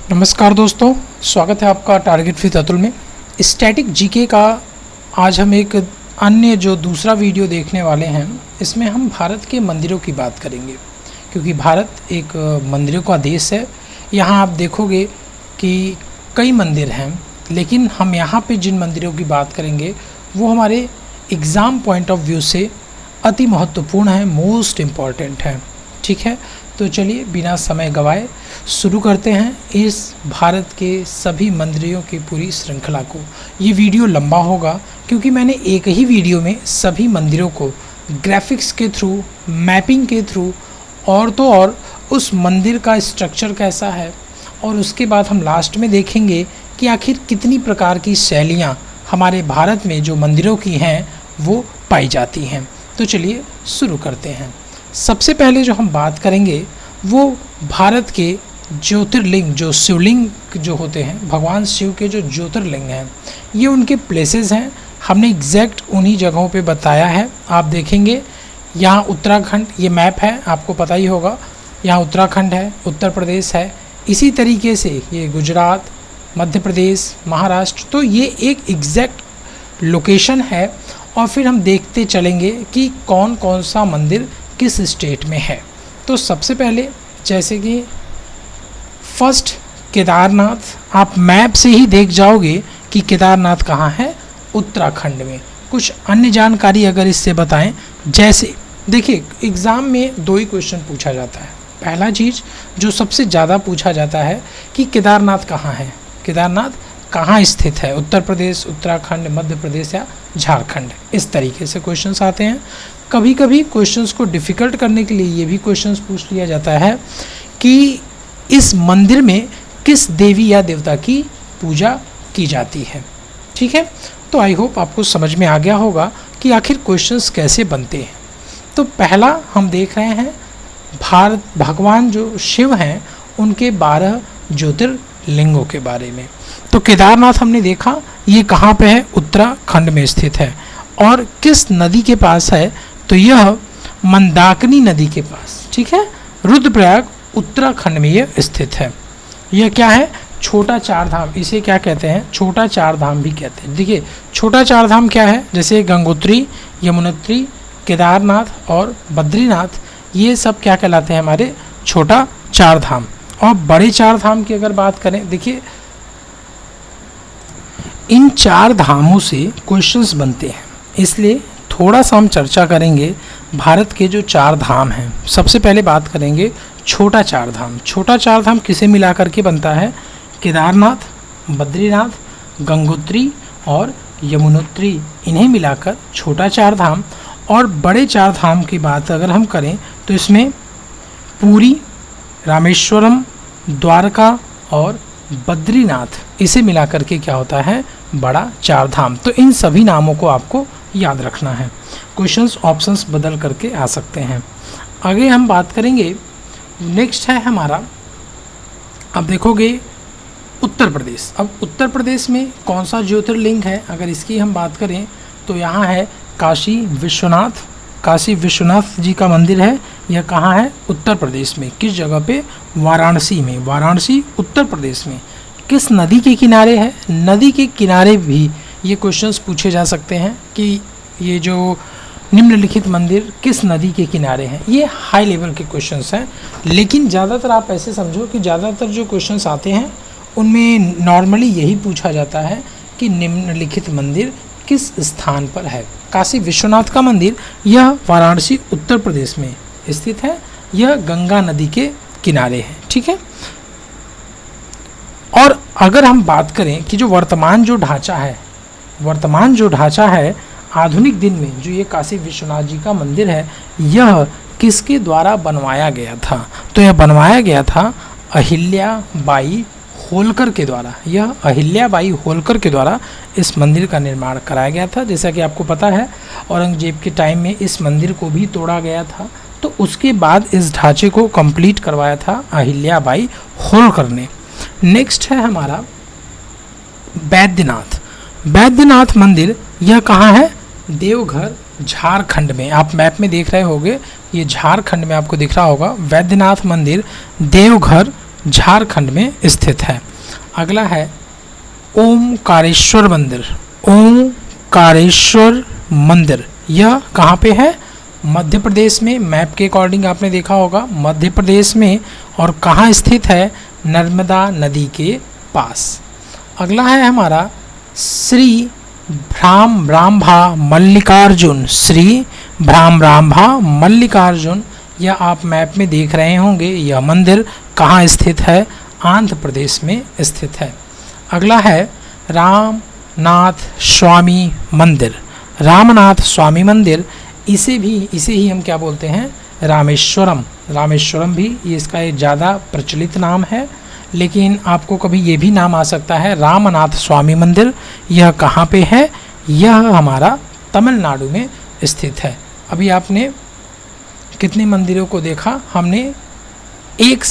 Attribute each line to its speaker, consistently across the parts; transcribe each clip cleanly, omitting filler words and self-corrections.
Speaker 1: नमस्कार दोस्तों, स्वागत है आपका टारगेट विद अतुल में। स्टैटिक जीके का आज हम एक अन्य जो दूसरा वीडियो देखने वाले हैं, इसमें हम भारत के मंदिरों की बात करेंगे, क्योंकि भारत एक मंदिरों का देश है। यहाँ आप देखोगे कि कई मंदिर हैं, लेकिन हम यहाँ पे जिन मंदिरों की बात करेंगे वो हमारे एग्ज़ाम पॉइंट ऑफ व्यू से अति महत्वपूर्ण है, मोस्ट इम्पॉर्टेंट है। ठीक है, तो चलिए बिना समय गवाए शुरू करते हैं इस भारत के सभी मंदिरों की पूरी श्रृंखला को। ये वीडियो लंबा होगा क्योंकि मैंने एक ही वीडियो में सभी मंदिरों को ग्राफिक्स के थ्रू, मैपिंग के थ्रू और तो और उस मंदिर का स्ट्रक्चर कैसा है, और उसके बाद हम लास्ट में देखेंगे कि आखिर कितनी प्रकार की शैलियाँ हमारे भारत में जो मंदिरों की हैं वो पाई जाती हैं। तो चलिए शुरू करते हैं। सबसे पहले जो हम बात करेंगे वो भारत के ज्योतिर्लिंग, जो शिवलिंग जो होते हैं, भगवान शिव के जो ज्योतिर्लिंग हैं, ये उनके प्लेसेस हैं। हमने एग्जैक्ट उन्हीं जगहों पे बताया है। आप देखेंगे यहाँ उत्तराखंड, ये मैप है, आपको पता ही होगा, यहाँ उत्तराखंड है, उत्तर प्रदेश है, इसी तरीके से ये गुजरात, मध्य प्रदेश, महाराष्ट्र। तो ये एक एग्जैक्ट लोकेशन है, और फिर हम देखते चलेंगे कि कौन कौन सा मंदिर किस स्टेट में है। तो सबसे पहले जैसे कि फर्स्ट केदारनाथ, आप मैप से ही देख जाओगे कि केदारनाथ कहाँ है, उत्तराखंड में। कुछ अन्य जानकारी अगर इससे बताएं, जैसे देखिए एग्ज़ाम में दो ही क्वेश्चन पूछा जाता है। पहला चीज़ जो सबसे ज़्यादा पूछा जाता है कि केदारनाथ कहाँ है, केदारनाथ कहाँ स्थित है, उत्तर प्रदेश, उत्तराखंड, मध्य प्रदेश या झारखंड। इस तरीके से क्वेश्चंस आते हैं। कभी कभी क्वेश्चंस को डिफ़िकल्ट करने के लिए ये भी क्वेश्चंस पूछ लिया जाता है कि इस मंदिर में किस देवी या देवता की पूजा की जाती है। ठीक है, तो आई होप आपको समझ में आ गया होगा कि आखिर क्वेश्चंस कैसे बनते हैं। तो पहला हम देख रहे हैं भारत, भगवान जो शिव हैं उनके 12 ज्योतिर्लिंगों के बारे में। तो केदारनाथ हमने देखा, ये कहाँ पे है, उत्तराखंड में स्थित है। और किस नदी के पास है, तो यह मंदाकिनी नदी के पास। ठीक है, रुद्रप्रयाग उत्तराखंड में यह स्थित है। यह क्या है, छोटा चार धाम, इसे क्या कहते हैं, छोटा चार धाम भी कहते हैं। देखिए छोटा चार धाम क्या है, जैसे गंगोत्री, यमुनोत्री, केदारनाथ और बद्रीनाथ, ये सब क्या कहलाते हैं, हमारे छोटा चार धाम। और बड़े चार धाम की अगर बात करें, देखिए इन चार धामों से क्वेश्चंस बनते हैं, इसलिए थोड़ा सा हम चर्चा करेंगे भारत के जो चार धाम हैं। सबसे पहले बात करेंगे छोटा चार धाम। छोटा चार धाम किसे मिला करके बनता है, केदारनाथ, बद्रीनाथ, गंगोत्री और यमुनोत्री, इन्हें मिलाकर छोटा चार धाम। और बड़े चार धाम की बात अगर हम करें तो इसमें पुरी, रामेश्वरम, द्वारका और बद्रीनाथ, इसे मिलाकर के क्या होता है, बड़ा चार धाम। तो इन सभी नामों को आपको याद रखना है। क्वेश्चंस ऑप्शंस बदल करके आ सकते हैं। आगे हम बात करेंगे, नेक्स्ट है हमारा, अब देखोगे उत्तर प्रदेश। अब उत्तर प्रदेश में कौन सा ज्योतिर्लिंग है, अगर इसकी हम बात करें तो यहाँ है काशी विश्वनाथ। काशी विश्वनाथ जी का मंदिर है। यह कहाँ है, उत्तर प्रदेश में। किस जगह पे, वाराणसी में। वाराणसी उत्तर प्रदेश में। किस नदी के किनारे है, नदी के किनारे भी ये क्वेश्चंस पूछे जा सकते हैं कि ये जो निम्नलिखित मंदिर किस नदी के किनारे हैं। ये हाई लेवल के क्वेश्चंस हैं, लेकिन ज़्यादातर आप ऐसे समझो कि ज़्यादातर जो क्वेश्चंस आते हैं उनमें नॉर्मली यही पूछा जाता है कि निम्नलिखित मंदिर किस स्थान पर है। काशी विश्वनाथ का मंदिर, यह वाराणसी उत्तर प्रदेश में स्थित है। यह गंगा नदी के किनारे है। ठीक है, और अगर हम बात करें कि जो वर्तमान जो ढांचा है आधुनिक दिन में, जो ये काशी विश्वनाथ जी का मंदिर है, यह किसके द्वारा बनवाया गया था, तो यह बनवाया गया था अहिल्याबाई होलकर के द्वारा। यह अहिल्याबाई होलकर के द्वारा इस मंदिर का निर्माण कराया गया था। जैसा कि आपको पता है औरंगजेब के टाइम में इस मंदिर को भी तोड़ा गया था, तो उसके बाद इस ढांचे को कंप्लीट करवाया था अहिल्याबाई होलकर ने। नेक्स्ट है हमारा बैद्यनाथ। बैद्यनाथ मंदिर, यह कहाँ है, देवघर झारखंड में। आप मैप में देख रहे होंगे, ये झारखंड में आपको दिख रहा होगा। बैद्यनाथ मंदिर देवघर झारखंड में स्थित है। अगला है ओमकारेश्वर मंदिर। ओमकारेश्वर मंदिर यह कहाँ पे है? मध्य प्रदेश में। मैप के अकॉर्डिंग आपने देखा होगा मध्य प्रदेश में, और कहाँ स्थित है? नर्मदा नदी के पास। अगला है हमारा श्री भ्रामरांभा मल्लिकार्जुन। श्री भ्रामरांभा मल्लिकार्जुन, यह आप मैप में देख रहे होंगे। यह मंदिर कहाँ स्थित है? आंध्र प्रदेश में स्थित है। अगला है रामनाथ स्वामी मंदिर। रामनाथ स्वामी मंदिर, इसे ही हम क्या बोलते हैं? रामेश्वरम। रामेश्वरम भी ये इसका एक ज़्यादा प्रचलित नाम है, लेकिन आपको कभी ये भी नाम आ सकता है रामनाथ स्वामी मंदिर। यह कहाँ पे है? यह हमारा तमिलनाडु में स्थित है। अभी आपने कितने मंदिरों को देखा? हमने एक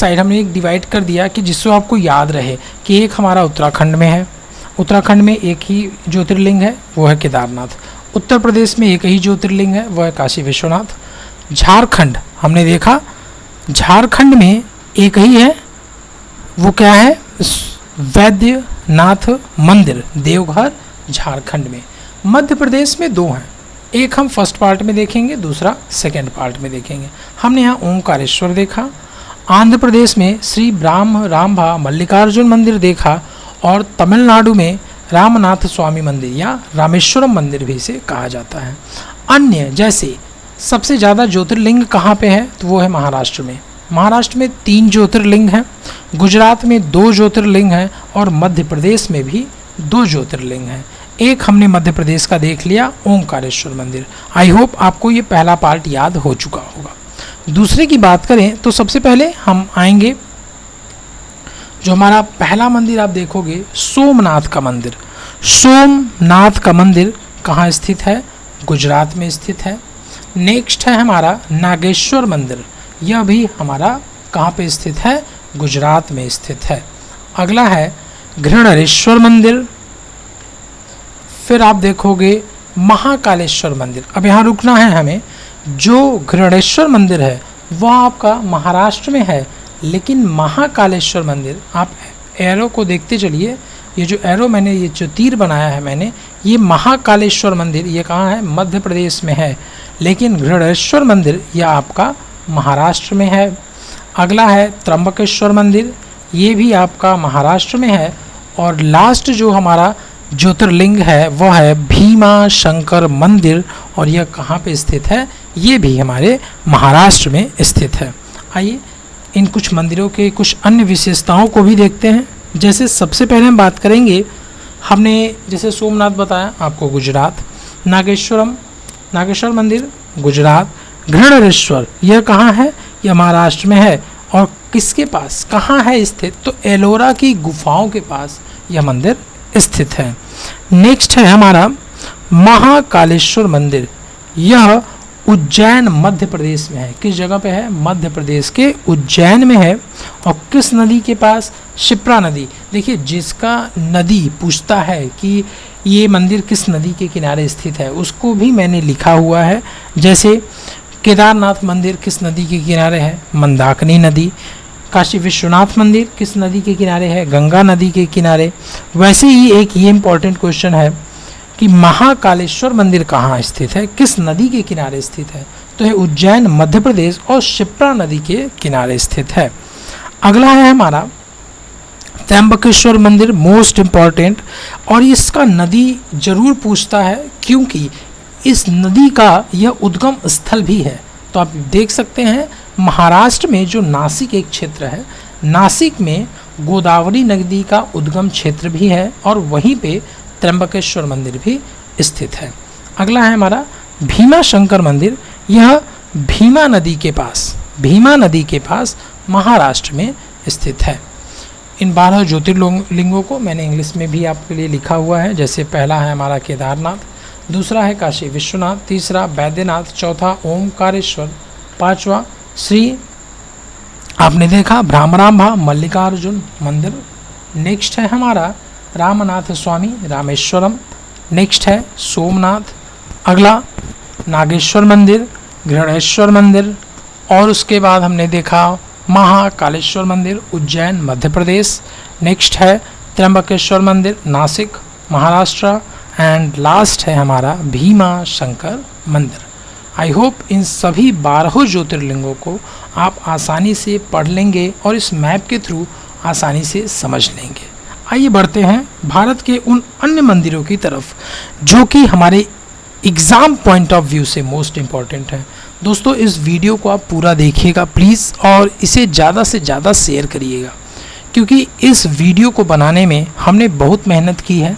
Speaker 1: डिवाइड कर दिया कि जिससे आपको याद रहे कि एक हमारा उत्तराखंड में है। उत्तराखंड में एक ही ज्योतिर्लिंग है, वो है केदारनाथ। उत्तर प्रदेश में एक ही ज्योतिर्लिंग है, वो है काशी विश्वनाथ। झारखंड हमने देखा, झारखंड में एक ही है, वो क्या है? वैद्यनाथ मंदिर, देवघर, झारखंड में। मध्य प्रदेश में 2 हैं, एक हम फर्स्ट पार्ट में देखेंगे, दूसरा सेकंड पार्ट में देखेंगे। हमने यहाँ ओमकारेश्वर देखा, आंध्र प्रदेश में श्री भ्रामरांभा मल्लिकार्जुन मंदिर देखा, और तमिलनाडु में रामनाथ स्वामी मंदिर या रामेश्वरम मंदिर भी इसे कहा जाता है। अन्य जैसे सबसे ज़्यादा ज्योतिर्लिंग कहाँ पे है? तो वो है महाराष्ट्र में। महाराष्ट्र में 3 ज्योतिर्लिंग हैं, गुजरात में 2 ज्योतिर्लिंग हैं, और मध्य प्रदेश में भी 2 ज्योतिर्लिंग हैं। एक हमने मध्य प्रदेश का देख लिया, ओमकारेश्वर मंदिर। आई होप आपको ये पहला पार्ट याद हो चुका होगा। दूसरे की बात करें तो सबसे पहले हम आएंगे, जो हमारा पहला मंदिर आप देखोगे सोमनाथ का मंदिर। सोमनाथ का मंदिर कहाँ स्थित है? गुजरात में स्थित है। नेक्स्ट है हमारा नागेश्वर मंदिर, यह भी हमारा कहाँ पे स्थित है? गुजरात में स्थित है। अगला है घृणेश्वर मंदिर। फिर आप देखोगे महाकालेश्वर मंदिर। अब यहाँ रुकना है हमें। जो घृणेश्वर मंदिर है वह आपका महाराष्ट्र में है, लेकिन महाकालेश्वर मंदिर, आप एरो को देखते चलिए, ये जो एरो मैंने, ये जो तीर बनाया है मैंने, ये महाकालेश्वर मंदिर ये कहाँ है? मध्य प्रदेश में है, लेकिन घृणेश्वर मंदिर यह आपका महाराष्ट्र में है। अगला है त्र्यंबकेश्वर मंदिर, ये भी आपका महाराष्ट्र में है। और लास्ट जो हमारा ज्योतिर्लिंग है वह है भीमा शंकर मंदिर, और यह कहाँ पे स्थित है? ये भी हमारे महाराष्ट्र में स्थित है। आइए इन कुछ मंदिरों के कुछ अन्य विशेषताओं को भी देखते हैं। जैसे सबसे पहले हम बात करेंगे, हमने जैसे सोमनाथ बताया आपको गुजरात, नागेश्वर मंदिर गुजरात, घृणेश्वर यह कहाँ है? यह महाराष्ट्र में है। और किसके पास, कहाँ है स्थित? तो एलोरा की गुफाओं के पास यह मंदिर स्थित है। नेक्स्ट है हमारा महाकालेश्वर मंदिर, यह उज्जैन मध्य प्रदेश में है। किस जगह पे है? मध्य प्रदेश के उज्जैन में है। और किस नदी के पास? शिप्रा नदी। देखिए, जिसका नदी पूछता है कि ये मंदिर किस नदी के किनारे स्थित है, उसको भी मैंने लिखा हुआ है। जैसे केदारनाथ मंदिर किस नदी के किनारे है? मंदाकिनी नदी। काशी विश्वनाथ मंदिर किस नदी के किनारे है? गंगा नदी के किनारे। वैसे ही एक ये इम्पॉर्टेंट क्वेश्चन है कि महाकालेश्वर मंदिर कहाँ स्थित है, किस नदी के किनारे स्थित है? तो है उज्जैन मध्य प्रदेश और शिप्रा नदी के किनारे स्थित है। अगला है हमारा त्र्यंबकेश्वर मंदिर, मोस्ट इम्पॉर्टेंट, और इसका नदी जरूर पूछता है क्योंकि इस नदी का यह उद्गम स्थल भी है। तो आप देख सकते हैं महाराष्ट्र में जो नासिक एक क्षेत्र है, नासिक में गोदावरी नदी का उद्गम क्षेत्र भी है और वहीं पे त्र्यंबकेश्वर मंदिर भी स्थित है। अगला है हमारा भीमा शंकर मंदिर, यह भीमा नदी के पास महाराष्ट्र में स्थित है। इन 12 ज्योतिर्लिंगों को मैंने इंग्लिश में भी आपके लिए लिखा हुआ है। जैसे पहला है हमारा केदारनाथ, दूसरा है काशी विश्वनाथ, तीसरा बैद्यनाथ, चौथा ओमकारेश्वर, पांचवा श्री आपने देखा भ्रामरांभा मल्लिकार्जुन मंदिर। नेक्स्ट है हमारा रामनाथ स्वामी रामेश्वरम। नेक्स्ट है सोमनाथ। अगला नागेश्वर मंदिर, घृणेश्वर मंदिर, और उसके बाद हमने देखा महाकालेश्वर मंदिर उज्जैन मध्य प्रदेश। नेक्स्ट है त्र्यंबकेश्वर मंदिर नासिक महाराष्ट्र। एंड लास्ट है हमारा भीमा शंकर मंदिर। आई होप इन सभी 12 ज्योतिर्लिंगों को आप आसानी से पढ़ लेंगे और इस मैप के थ्रू आसानी से समझ लेंगे। आइए बढ़ते हैं भारत के उन अन्य मंदिरों की तरफ जो कि हमारे एग्ज़ाम पॉइंट ऑफ व्यू से मोस्ट इम्पॉर्टेंट है। दोस्तों इस वीडियो को आप पूरा देखिएगा प्लीज़, और इसे ज़्यादा से ज़्यादा शेयर करिएगा, क्योंकि इस वीडियो को बनाने में हमने बहुत मेहनत की है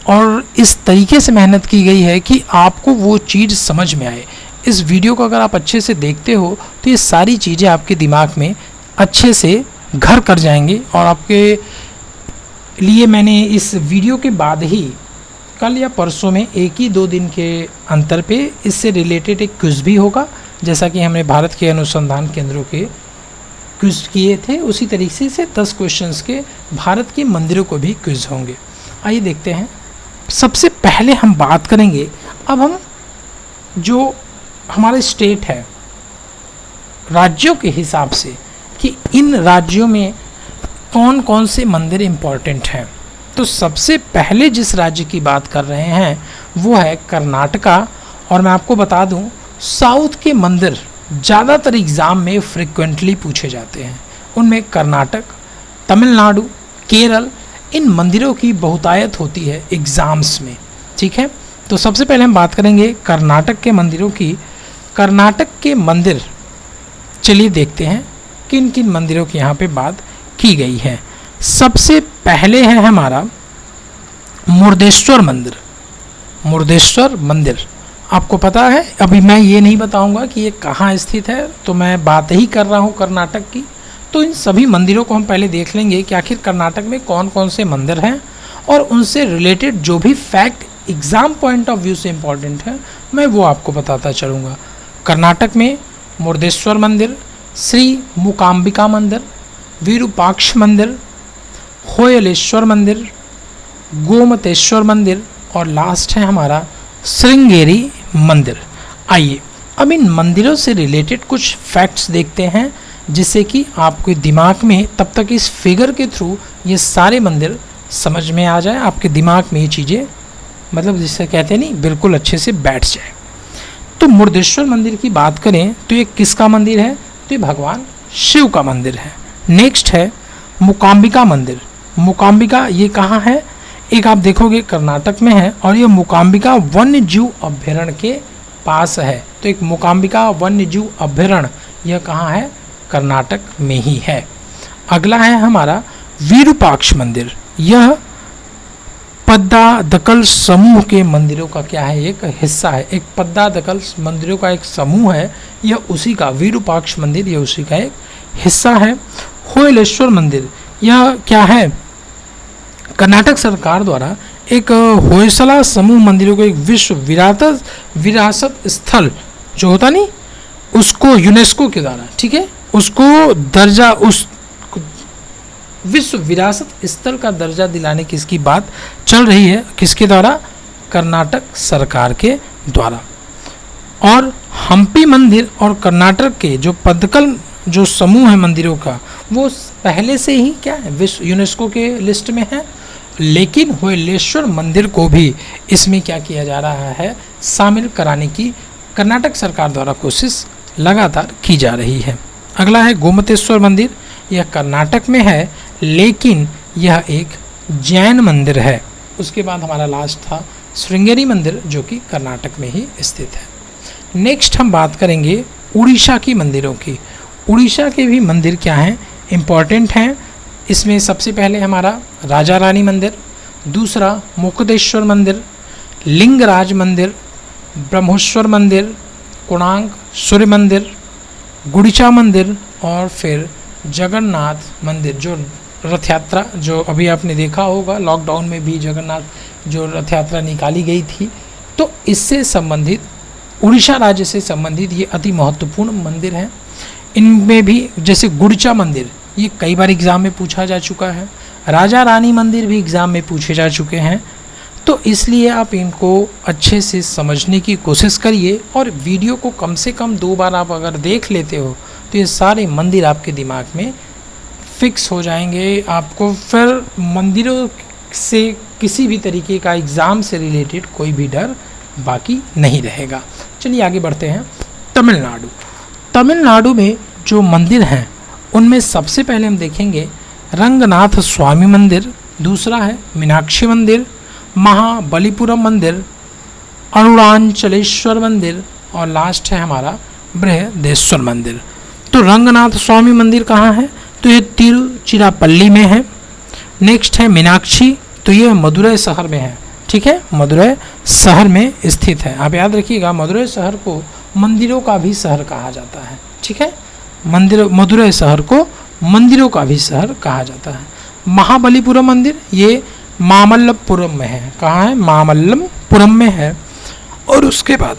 Speaker 1: और इस तरीके से मेहनत की गई है कि आपको वो चीज़ समझ में आए। इस वीडियो को अगर आप अच्छे से देखते हो तो ये सारी चीज़ें आपके दिमाग में अच्छे से घर कर जाएंगे। और आपके लिए मैंने इस वीडियो के बाद ही कल या परसों में 1 दिन के अंतर पे इससे रिलेटेड एक क्विज़ भी होगा, जैसा कि हमने भारत के अनुसंधान केंद्रों के क्विज़ किए थे उसी तरीके से 10 क्वेश्चंस के भारत के मंदिरों को भी क्विज़ होंगे। आइए देखते हैं। सबसे पहले हम बात करेंगे, अब हम जो हमारे स्टेट है राज्यों के हिसाब से कि इन राज्यों में कौन कौन से मंदिर इम्पॉर्टेंट हैं। तो सबसे पहले जिस राज्य की बात कर रहे हैं वो है कर्नाटका। और मैं आपको बता दूं साउथ के मंदिर ज़्यादातर एग्ज़ाम में फ्रिक्वेंटली पूछे जाते हैं। उनमें कर्नाटक, तमिलनाडु, केरल, इन मंदिरों की बहुतायत होती है एग्ज़ाम्स में। ठीक है, तो सबसे पहले हम बात करेंगे कर्नाटक के मंदिरों की। कर्नाटक के मंदिर चलिए देखते हैं किन किन मंदिरों की यहाँ पे बात की गई है। सबसे पहले है हमारा मुर्देश्वर मंदिर। मुर्देश्वर मंदिर आपको पता है, अभी मैं ये नहीं बताऊंगा कि ये कहाँ स्थित है, तो मैं बात ही कर रहा हूँ कर्नाटक की। तो इन सभी मंदिरों को हम पहले देख लेंगे कि आखिर कर्नाटक में कौन कौन से मंदिर हैं और उनसे रिलेटेड जो भी fact exam point of view से इम्पॉर्टेंट है मैं वो आपको बताता चलूँगा। कर्नाटक में मुर्देश्वर मंदिर, श्री मूकाम्बिका मंदिर, विरूपाक्ष मंदिर, होयलेश्वर मंदिर, गोमतेश्वर मंदिर और लास्ट है हमारा श्रृंगेरी मंदिर। आइए अब इन मंदिरों से रिलेटेड कुछ फैक्ट्स देखते हैं जिससे कि आपके दिमाग में तब तक इस फिगर के थ्रू ये सारे मंदिर समझ में आ जाए, आपके दिमाग में ये चीज़ें मतलब जिसे कहते हैं नहीं बिल्कुल अच्छे से बैठ जाए। तो मुर्देश्वर मंदिर की बात करें तो ये किसका मंदिर है, तो ये भगवान शिव का मंदिर है। नेक्स्ट है मूकाम्बिका मंदिर। मूकाम्बिका ये कहाँ है, एक आप देखोगे कर्नाटक में है और ये मूकाम्बिका वन्य जीव अभ्यारण्य के पास है। तो एक मूकाम्बिका वन्य जीव अभ्यारण्य यह कहाँ है, कर्नाटक में ही है। अगला है हमारा विरूपाक्ष मंदिर। यह पद्दादकल समूह के मंदिरों का क्या है, एक हिस्सा है। एक पद्दादकल मंदिरों का एक समूह है, यह उसी का विरूपाक्ष मंदिर यह उसी का एक हिस्सा है। होयलेश्वर मंदिर यह क्या है, कर्नाटक सरकार द्वारा एक होयसला समूह मंदिरों को एक विश्व विरासत स्थल जो होता नहीं उसको यूनेस्को के द्वारा, ठीक है, उसको दर्जा उस विश्व विरासत स्थल का दर्जा दिलाने की इसकी बात चल रही है। किसके द्वारा, कर्नाटक सरकार के द्वारा। और हम्पी मंदिर और कर्नाटक के जो पद्दकल जो समूह है मंदिरों का वो पहले से ही क्या है विश्व यूनेस्को के लिस्ट में है, लेकिन होयलेश्वर मंदिर को भी इसमें क्या किया जा रहा है, शामिल कराने की कर्नाटक सरकार द्वारा कोशिश लगातार की जा रही है। अगला है गोमतेश्वर मंदिर। यह कर्नाटक में है लेकिन यह एक जैन मंदिर है। उसके बाद हमारा लास्ट था श्रृंगेरी मंदिर जो कि कर्नाटक में ही स्थित है। नेक्स्ट हम बात करेंगे उड़ीसा की मंदिरों की। उड़ीसा के भी मंदिर क्या हैं, इम्पॉर्टेंट हैं। इसमें सबसे पहले हमारा राजा रानी मंदिर, दूसरा मुक्तेश्वर मंदिर, लिंगराज मंदिर, ब्रह्मेश्वर मंदिर, कोणार्क सूर्य मंदिर, गुड़ीचा मंदिर और फिर जगन्नाथ मंदिर जो रथ यात्रा जो अभी आपने देखा होगा लॉकडाउन में भी जगन्नाथ जो रथ यात्रा निकाली गई थी, तो इससे संबंधित उड़ीसा राज्य से संबंधित ये अति महत्वपूर्ण मंदिर हैं। इनमें भी जैसे गुड़ीचा मंदिर ये कई बार एग्ज़ाम में पूछा जा चुका है, राजा रानी मंदिर भी एग्ज़ाम में पूछे जा चुके हैं, तो इसलिए आप इनको अच्छे से समझने की कोशिश करिए और वीडियो को कम से कम 2 बार आप अगर देख लेते हो तो ये सारे मंदिर आपके दिमाग में फिक्स हो जाएंगे। आपको फिर मंदिरों से किसी भी तरीके का एग्ज़ाम से रिलेटेड कोई भी डर बाकी नहीं रहेगा। चलिए आगे बढ़ते हैं। तमिलनाडु। तमिलनाडु में जो मंदिर हैं उनमें सबसे पहले हम देखेंगे रंगनाथ स्वामी मंदिर, दूसरा है मीनाक्षी मंदिर, महाबलीपुरम मंदिर, अरुणाचलेश्वर मंदिर और लास्ट है हमारा बृहदेश्वर मंदिर। तो रंगनाथ स्वामी मंदिर कहाँ है? तो ये तिरुचिरापल्ली में है। नेक्स्ट है मीनाक्षी, तो ये मदुरै शहर में है। ठीक है, मदुरै शहर में स्थित है। आप याद रखिएगा, मदुरै शहर को मंदिरों का भी शहर कहा जाता है। ठीक है, मदुरै शहर को मंदिरों का भी शहर कहा जाता है। महाबलीपुरम मंदिर ये मामल्लपुरम में है। कहाँ है? मामल्लपुरम में है। और उसके बाद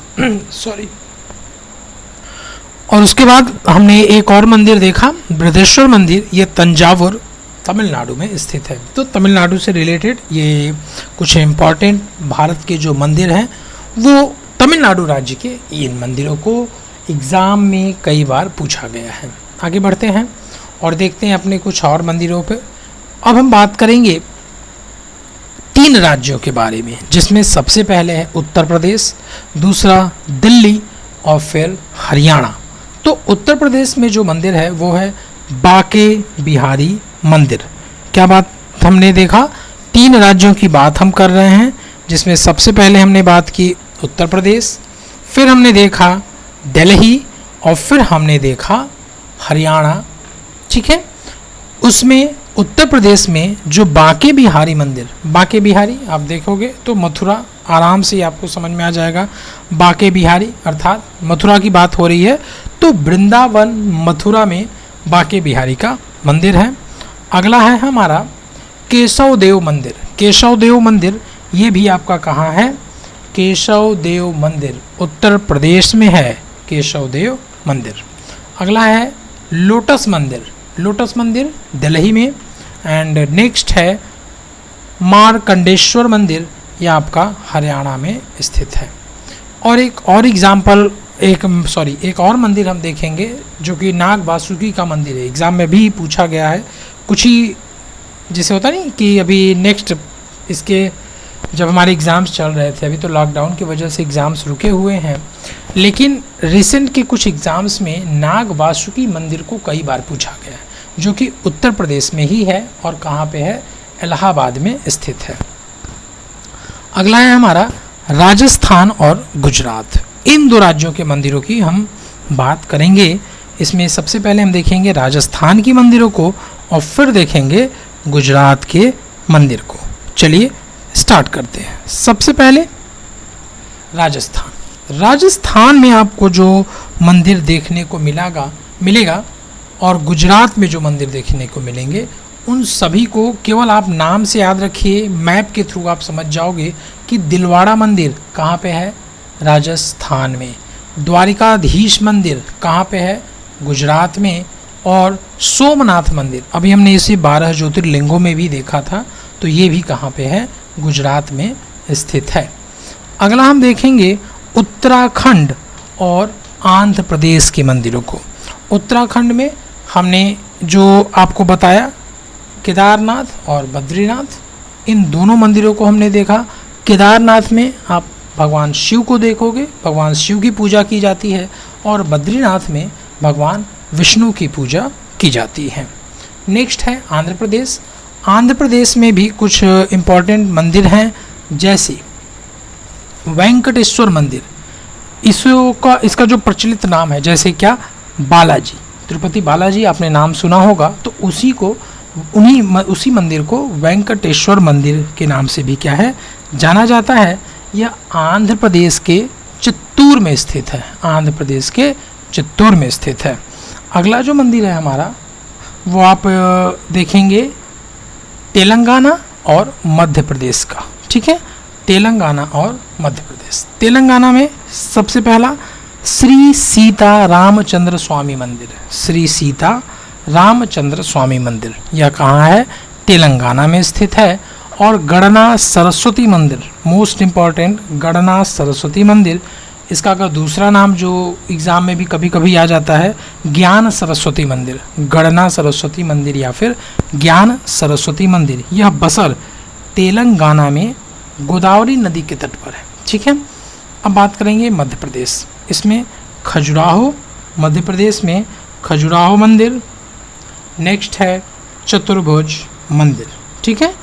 Speaker 1: और उसके बाद हमने एक और मंदिर देखा, बृहदेश्वर मंदिर, ये तंजावुर तमिलनाडु में स्थित है। तो तमिलनाडु से रिलेटेड ये कुछ इम्पॉर्टेंट भारत के जो मंदिर हैं वो तमिलनाडु राज्य के, इन मंदिरों को एग्ज़ाम में कई बार पूछा गया है। आगे बढ़ते हैं और देखते हैं अपने कुछ और मंदिरों पे। अब हम बात करेंगे 3 राज्यों के बारे में, जिसमें सबसे पहले है उत्तर प्रदेश, दूसरा दिल्ली और फिर हरियाणा। तो उत्तर प्रदेश में जो मंदिर है वो है बांके बिहारी मंदिर। क्या बात हमने देखा? 3 राज्यों की बात हम कर रहे हैं, जिसमें सबसे पहले हमने बात की उत्तर प्रदेश, फिर हमने देखा दिल्ली और फिर हमने देखा हरियाणा। ठीक है, उसमें उत्तर प्रदेश में जो बांके बिहारी मंदिर, बांके बिहारी आप देखोगे तो मथुरा, आराम से आपको समझ में आ जाएगा। बांके बिहारी अर्थात मथुरा की बात हो रही है, तो वृंदावन मथुरा में बांके बिहारी का मंदिर है। अगला है हमारा केशव देव मंदिर। केशव देव मंदिर ये भी आपका कहाँ है? केशव देव मंदिर उत्तर प्रदेश में है, केशव देव मंदिर। अगला है लोटस मंदिर। लोटस मंदिर दिल्ली में। एंड नेक्स्ट है मार्कंडेश्वर मंदिर, यह आपका हरियाणा में स्थित है। और एक और मंदिर हम देखेंगे जो कि नाग वासुकी का मंदिर है। एग्ज़ाम में भी पूछा गया है कुछ ही, जैसे होता नहीं कि अभी नेक्स्ट इसके जब हमारे एग्ज़ाम्स चल रहे थे, अभी तो लॉकडाउन की वजह से एग्ज़ाम्स रुके हुए हैं, लेकिन रिसेंट के कुछ एग्ज़ाम्स में नाग वासुकी मंदिर को कई बार पूछा गया है, जो कि उत्तर प्रदेश में ही है और कहाँ पे है? इलाहाबाद में स्थित है। अगला है हमारा राजस्थान और गुजरात। इन 2 राज्यों के मंदिरों की हम बात करेंगे। इसमें सबसे पहले हम देखेंगे राजस्थान की मंदिरों को और फिर देखेंगे गुजरात के मंदिर को। चलिए स्टार्ट करते हैं। सबसे पहले राजस्थान में आपको जो मंदिर देखने को मिलेगा और गुजरात में जो मंदिर देखने को मिलेंगे, उन सभी को केवल आप नाम से याद रखिए। मैप के थ्रू आप समझ जाओगे कि दिलवाड़ा मंदिर कहाँ पे है? राजस्थान में। द्वारिकाधीश मंदिर कहाँ पे है? गुजरात में। और सोमनाथ मंदिर अभी हमने इसे 12 ज्योतिर्लिंगों में भी देखा था, तो ये भी कहाँ पे है? गुजरात में स्थित है। अगला हम देखेंगे उत्तराखंड और आंध्र प्रदेश के मंदिरों को। उत्तराखंड में हमने जो आपको बताया केदारनाथ और बद्रीनाथ, इन दोनों मंदिरों को हमने देखा। केदारनाथ में आप भगवान शिव को देखोगे, भगवान शिव की पूजा की जाती है, और बद्रीनाथ में भगवान विष्णु की पूजा की जाती है। नेक्स्ट है आंध्र प्रदेश। आंध्र प्रदेश में भी कुछ इम्पॉर्टेंट मंदिर हैं, जैसे वेंकटेश्वर मंदिर। इसका जो प्रचलित नाम है, जैसे क्या? बालाजी, तिरुपति बालाजी आपने नाम सुना होगा, तो उसी मंदिर को वेंकटेश्वर मंदिर के नाम से भी क्या है? जाना जाता है। यह आंध्र प्रदेश के चित्तूर में स्थित है। आंध्र प्रदेश के चित्तूर में स्थित है। अगला जो मंदिर है हमारा, वो आप देखेंगे तेलंगाना और मध्य प्रदेश का। ठीक है, तेलंगाना और मध्य प्रदेश। तेलंगाना में सबसे पहला श्री सीता रामचंद्र स्वामी मंदिर। श्री सीता रामचंद्र स्वामी मंदिर यह कहाँ है? तेलंगाना में स्थित है। और गणना सरस्वती मंदिर, मोस्ट इम्पॉर्टेंट, गणना सरस्वती मंदिर, इसका अगर दूसरा नाम जो एग्ज़ाम में भी कभी कभी आ जाता है, ज्ञान सरस्वती मंदिर, गणना सरस्वती मंदिर या फिर ज्ञान सरस्वती मंदिर, यह बसर तेलंगाना में गोदावरी नदी के तट पर है। ठीक है, अब बात करेंगे मध्य प्रदेश, इसमें खजुराहो, मध्य प्रदेश में खजुराहो मंदिर। नेक्स्ट है चतुर्भुज मंदिर। ठीक है,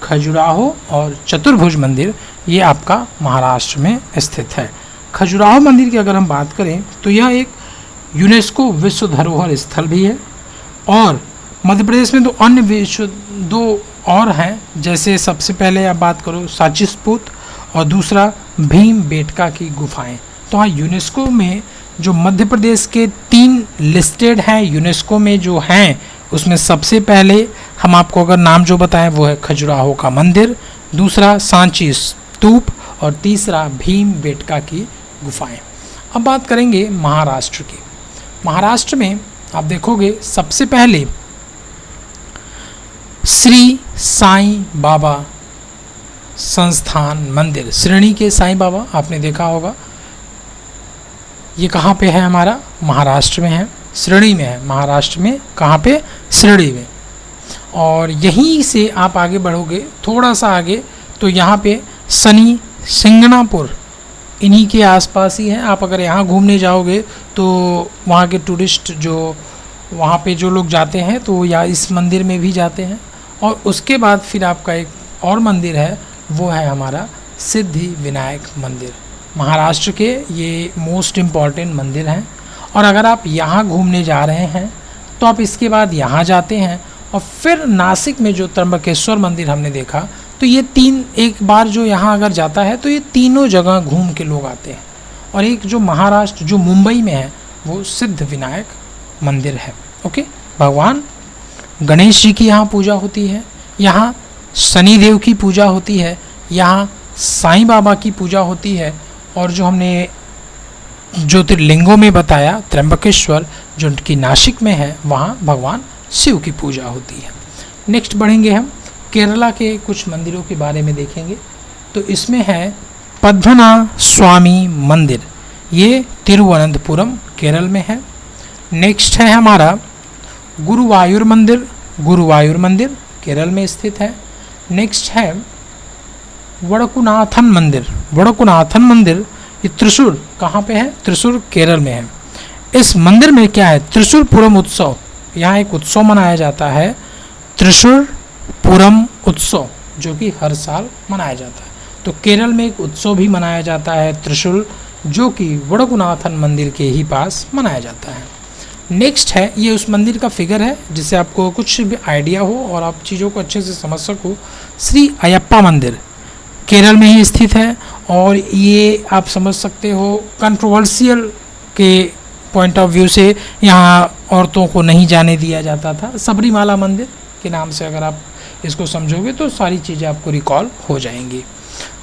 Speaker 1: खजुराहो और चतुर्भुज मंदिर ये आपका महाराष्ट्र में स्थित है। खजुराहो मंदिर की अगर हम बात करें तो यह एक यूनेस्को विश्व धरोहर स्थल भी है, और मध्य प्रदेश में दो और हैं, जैसे सबसे पहले आप बात करो सांची स्तूप और दूसरा भीम बेटका की गुफाएं। तो हाँ, यूनेस्को में जो मध्य प्रदेश के 3 लिस्टेड हैं यूनेस्को में जो हैं, उसमें सबसे पहले हम आपको अगर नाम जो बताएं वो है खजुराहो का मंदिर, दूसरा सांची स्तूप और तीसरा भीम बेटका की गुफाएं। अब बात करेंगे महाराष्ट्र की। महाराष्ट्र में आप देखोगे सबसे पहले श्री साईं बाबा संस्थान मंदिर, श्रेणी के साईं बाबा आपने देखा होगा, ये कहाँ पे है, हमारा महाराष्ट्र में है, श्रेणी में है, महाराष्ट्र में कहाँ पे, श्रेणी में। और यहीं से आप आगे बढ़ोगे थोड़ा सा आगे तो यहाँ पे शनि सिंगणापुर इन्हीं के आसपास ही है। आप अगर यहाँ घूमने जाओगे तो वहाँ के टूरिस्ट जो वहाँ पे जो लोग जाते हैं तो या इस मंदिर में भी जाते हैं। और उसके बाद फिर आपका एक और मंदिर है, वो है हमारा सिद्धि विनायक मंदिर। महाराष्ट्र के ये मोस्ट इम्पॉर्टेंट मंदिर हैं। और अगर आप यहाँ घूमने जा रहे हैं तो आप इसके बाद यहाँ जाते हैं और फिर नासिक में जो त्र्यंबकेश्वर मंदिर हमने देखा, तो ये 3 एक बार जो यहाँ अगर जाता है तो ये तीनों जगह घूम के लोग आते हैं। और एक जो महाराष्ट्र जो मुंबई में है वो सिद्ध विनायक मंदिर है। ओके, भगवान गणेश जी की यहाँ पूजा होती है, यहाँ शनिदेव की पूजा होती है, यहाँ साईं बाबा की पूजा होती है, और जो हमने ज्योतिर्लिंगों में बताया त्र्यंबकेश्वर जो कि नासिक में है, वहाँ भगवान शिव की पूजा होती है। नेक्स्ट बढ़ेंगे हम केरला के कुछ मंदिरों के बारे में देखेंगे। तो इसमें है पद्मनाभ स्वामी मंदिर, ये तिरुवनंतपुरम केरल में है। नेक्स्ट है हमारा गुरुवायूर मंदिर, गुरुवायूर मंदिर केरल में स्थित है। नेक्स्ट है वडकुनाथन मंदिर, वडकुनाथन मंदिर ये त्रिशूर कहाँ पे है, त्रिशूर केरल में है। इस मंदिर में क्या है, त्रिशूर पूरम उत्सव, यहाँ एक उत्सव मनाया जाता है त्रिशूर पूरम उत्सव, जो कि हर साल मनाया जाता है। तो केरल में एक उत्सव भी मनाया जाता है त्रिशूल, जो कि वडकुनाथन मंदिर के ही पास मनाया जाता है। नेक्स्ट है, ये उस मंदिर का फिगर है जिससे आपको कुछ भी आइडिया हो और आप चीज़ों को अच्छे से समझ सको। श्री अयप्पा मंदिर केरल में ही स्थित है, और ये आप समझ सकते हो कंट्रोवर्शियल के पॉइंट ऑफ व्यू से यहाँ औरतों को नहीं जाने दिया जाता था। सबरीमाला मंदिर के नाम से अगर आप इसको समझोगे तो सारी चीज़ें आपको रिकॉल हो जाएंगी।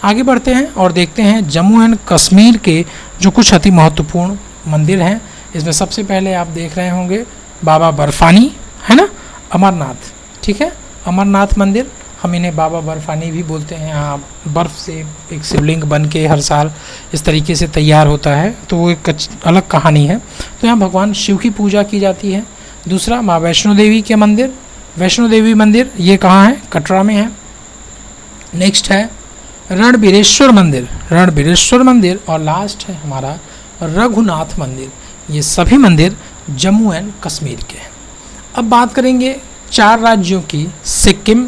Speaker 1: आगे बढ़ते हैं और देखते हैं जम्मू एंड कश्मीर के जो कुछ अति महत्वपूर्ण मंदिर हैं। इसमें सबसे पहले आप देख रहे होंगे बाबा बर्फानी, है ना, अमरनाथ। ठीक है, अमरनाथ मंदिर, हम इन्हें बाबा बर्फानी भी बोलते हैं। यहाँ बर्फ़ से एक शिवलिंग बन के हर साल इस तरीके से तैयार होता है, तो वो एक अलग कहानी है। तो यहाँ भगवान शिव की पूजा की जाती है। दूसरा माँ वैष्णो देवी के मंदिर, वैष्णो देवी मंदिर ये कहाँ है, कटरा में है। नेक्स्ट है रणबीरेश्वर मंदिर, रणबीरेश्वर मंदिर, और लास्ट है हमारा रघुनाथ मंदिर। ये सभी मंदिर जम्मू एंड कश्मीर के हैं। अब बात करेंगे 4 राज्यों की, सिक्किम,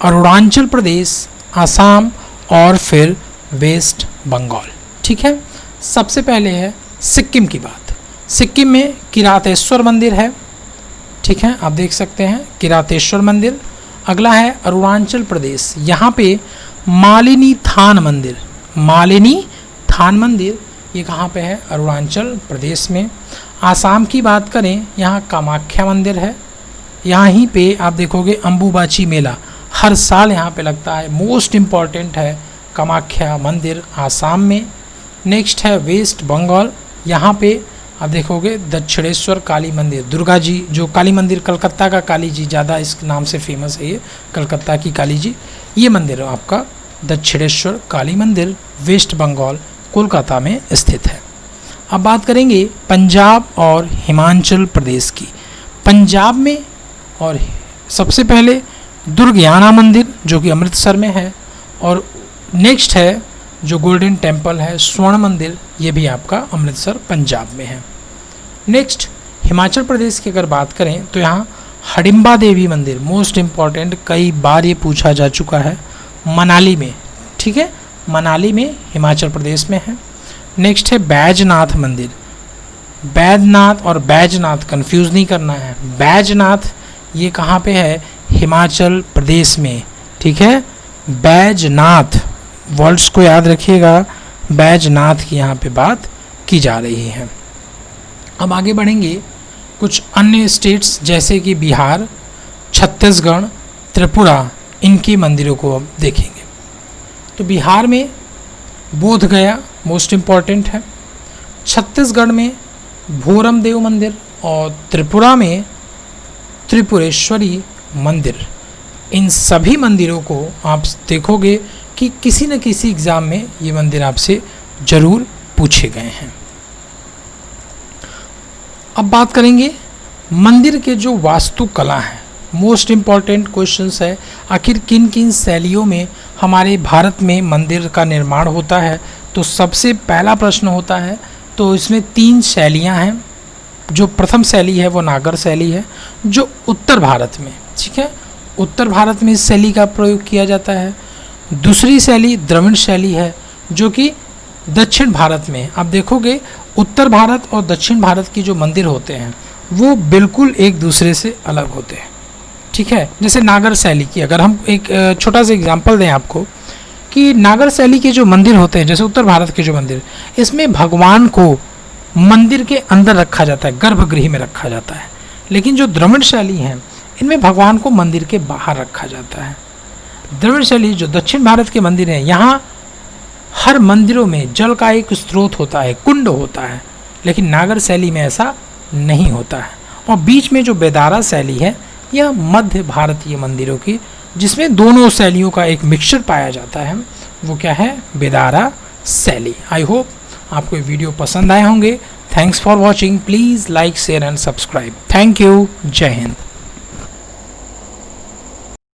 Speaker 1: अरुणाचल प्रदेश, असम और फिर वेस्ट बंगाल। ठीक है, सबसे पहले है सिक्किम की बात। सिक्किम में किरातेश्वर मंदिर है। ठीक है, आप देख सकते हैं किरातेश्वर मंदिर। अगला है अरुणाचल प्रदेश, यहाँ पे मालिनी थान मंदिर, मालिनी थान मंदिर ये कहाँ पे है, अरुणाचल प्रदेश में। आसाम की बात करें, यहाँ कामाख्या मंदिर है। यहाँ ही पे आप देखोगे अम्बुबाची मेला हर साल यहाँ पे लगता है, मोस्ट इम्पॉर्टेंट है कामाख्या मंदिर आसाम में। नेक्स्ट है वेस्ट बंगाल, यहाँ पे आप देखोगे दक्षिणेश्वर काली मंदिर, दुर्गा जी जो काली मंदिर, कलकत्ता का काली जी ज़्यादा इस नाम से फेमस है, ये कलकत्ता की काली जी, ये मंदिर है आपका दक्षिणेश्वर काली मंदिर, वेस्ट बंगाल, कोलकाता में स्थित है। अब बात करेंगे पंजाब और हिमाचल प्रदेश की। पंजाब में और सबसे पहले दुर्गियाना मंदिर जो कि अमृतसर में है, और नेक्स्ट है जो गोल्डन टेम्पल है स्वर्ण मंदिर, ये भी आपका अमृतसर पंजाब में है। नेक्स्ट हिमाचल प्रदेश की अगर बात करें तो यहाँ हडिम्बा देवी मंदिर, मोस्ट इम्पॉर्टेंट, कई बार ये पूछा जा चुका है, मनाली में, ठीक है, मनाली में हिमाचल प्रदेश में है। नेक्स्ट है बैजनाथ मंदिर। बैद्यनाथ और बैजनाथ कंफ्यूज नहीं करना है। बैजनाथ ये कहाँ पे है? हिमाचल प्रदेश में, ठीक है। बैजनाथ वर्ड्स को याद रखिएगा, बैजनाथ की यहाँ पे बात की जा रही है। अब आगे बढ़ेंगे, कुछ अन्य स्टेट्स जैसे कि बिहार, छत्तीसगढ़, त्रिपुरा, इनके मंदिरों को अब देखेंगे। तो बिहार में बोध गया मोस्ट इम्पॉर्टेंट है, छत्तीसगढ़ में भोरम देव मंदिर, और त्रिपुरा में त्रिपुरेश्वरी मंदिर। इन सभी मंदिरों को आप देखोगे कि किसी न किसी एग्ज़ाम में ये मंदिर आपसे ज़रूर पूछे गए हैं। अब बात करेंगे मंदिर के जो वास्तुकला है, मोस्ट इम्पॉर्टेंट क्वेश्चंस है, आखिर किन किन शैलियों में हमारे भारत में मंदिर का निर्माण होता है। तो सबसे पहला प्रश्न होता है, तो इसमें 3 शैलियां हैं। जो प्रथम शैली है वो नागर शैली है, जो उत्तर भारत में, ठीक है, उत्तर भारत में इस शैली का प्रयोग किया जाता है। दूसरी शैली द्रविड़ शैली है, जो कि दक्षिण भारत में। आप देखोगे उत्तर भारत और दक्षिण भारत की जो मंदिर होते हैं वो बिल्कुल एक दूसरे से अलग होते हैं, ठीक है। जैसे नागर शैली की अगर हम एक छोटा सा एग्जांपल दें आपको, कि नागर शैली के जो मंदिर होते हैं, जैसे उत्तर भारत के जो मंदिर, इसमें भगवान को मंदिर के अंदर रखा जाता है, गर्भगृह में रखा जाता है। लेकिन जो द्रविड़ शैली है, इनमें भगवान को मंदिर के बाहर रखा जाता है। द्रविड़ शैली जो दक्षिण भारत के मंदिर हैं, यहाँ हर मंदिरों में जल का एक स्रोत होता है, कुंड होता है, लेकिन नागर शैली में ऐसा नहीं होता है। और बीच में जो बेदारा शैली है, यह मध्य भारतीय मंदिरों की, जिसमें दोनों शैलियों का एक मिक्सचर पाया जाता है, वो क्या है? बेदारा शैली। आई होप आपको ये वीडियो पसंद आए होंगे। Thanks for watching. Please like, share and subscribe. Thank you. जय हिंद।